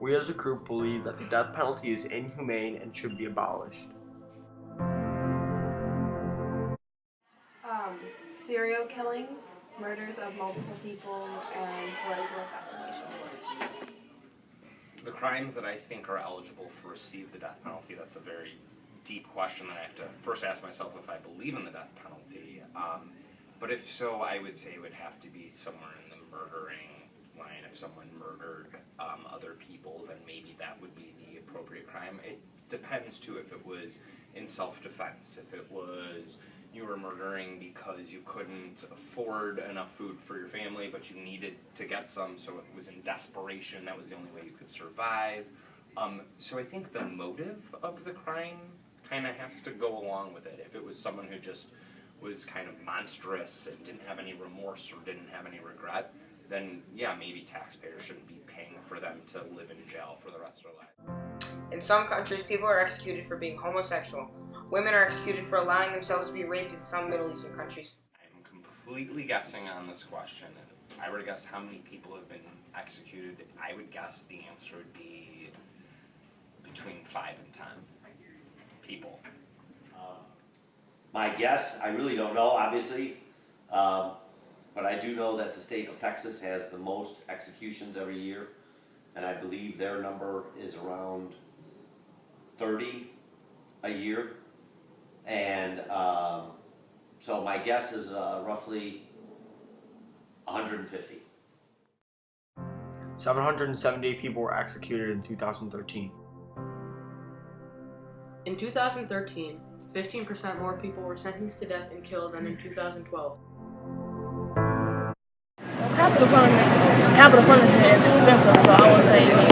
we as a group believe that the death penalty is inhumane and should be abolished. Serial killings, murders of multiple people, and political assassinations. The crimes that I think are eligible to receive the death penalty, that's a very deep question that I have to first ask myself if I believe in the death penalty. But if so, I would say it would have to be somewhere in the murdering line. If someone murdered other people, then maybe that would be the appropriate crime. It depends too if it was in self-defense, if it was you were murdering because you couldn't afford enough food for your family, but you needed to get some, so it was in desperation, that was the only way you could survive. So I think the motive of the crime kind of has to go along with it. If it was someone who just was kind of monstrous and didn't have any remorse or didn't have any regret, then yeah, maybe taxpayers shouldn't be paying for them to live in jail for the rest of their lives. In some countries, people are executed for being homosexual. Women are executed for allowing themselves to be raped in some Middle Eastern countries. I'm completely guessing on this question. If I were to guess how many people have been executed, I would guess the answer would be between 5 and 10 people. My guess, I really don't know, obviously, but I do know that the state of Texas has the most executions every year, and I believe their number is around 30 a year. And so my guess is roughly 150. 778 people were executed in 2013. In 2013, 15% more people were sentenced to death and killed than in 2012. Capital punishment is expensive, so I would say around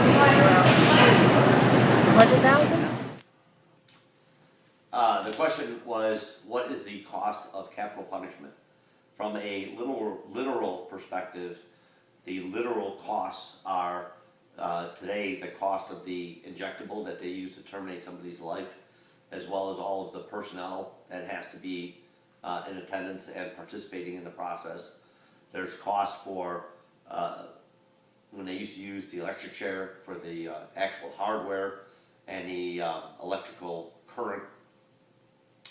200,000. The question was, what is the cost of capital punishment? From a literal perspective, the literal costs are today the cost of the injectable that they use to terminate somebody's life, as well as all of the personnel that has to be in attendance and participating in the process. There's costs for when they used to use the electric chair for the actual hardware and the electrical current.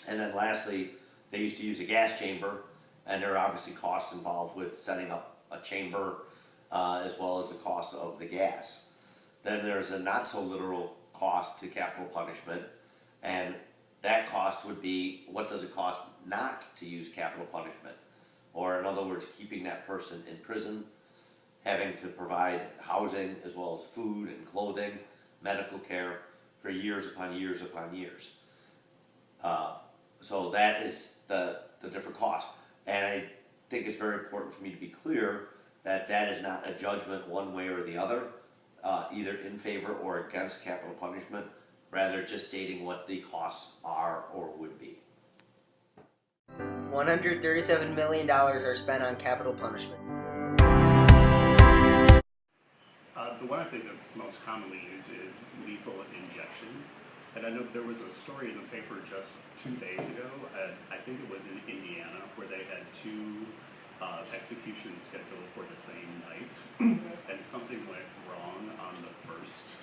And then lastly, they used to use a gas chamber, and there are obviously costs involved with setting up a chamber as well as the cost of the gas. Then there's a not so literal cost to capital punishment, and that cost would be, what does it cost not to use capital punishment? Or in other words, keeping that person in prison, having to provide housing as well as food and clothing, medical care for years upon years upon years. So that is the different cost. And I think it's very important for me to be clear that that is not a judgment one way or the other, either in favor or against capital punishment, rather just stating what the costs are or would be. $137 million are spent on capital punishment. The one I think that's most commonly used is lethal injection. And I know there was a story in the paper just 2 days ago, I think it was in Indiana, where they had 2 executions scheduled for the same night, and something went wrong on the first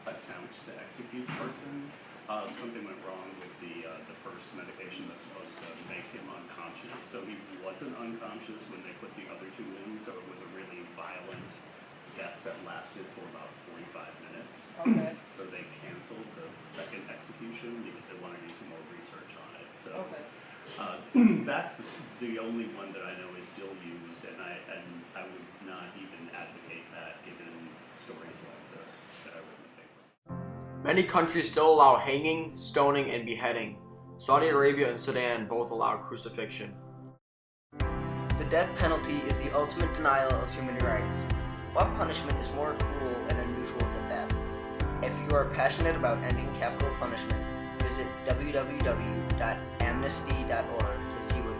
attempt to execute the person. Something went wrong with the first medication that's supposed to make him unconscious, so he wasn't unconscious when they put the other 2 in, so it was a really violent death that lasted for about 45 minutes. Okay. So they canceled the second execution because they wanted to do some more research on it. So that's the only one that I know is still used, and I would not even advocate that given stories like this that I read in the paper. Many countries still allow hanging, stoning, and beheading. Saudi Arabia and Sudan both allow crucifixion. The death penalty is the ultimate denial of human rights. What punishment is more cruel and unusual than death? If you are passionate about ending capital punishment, visit www.amnesty.org to see where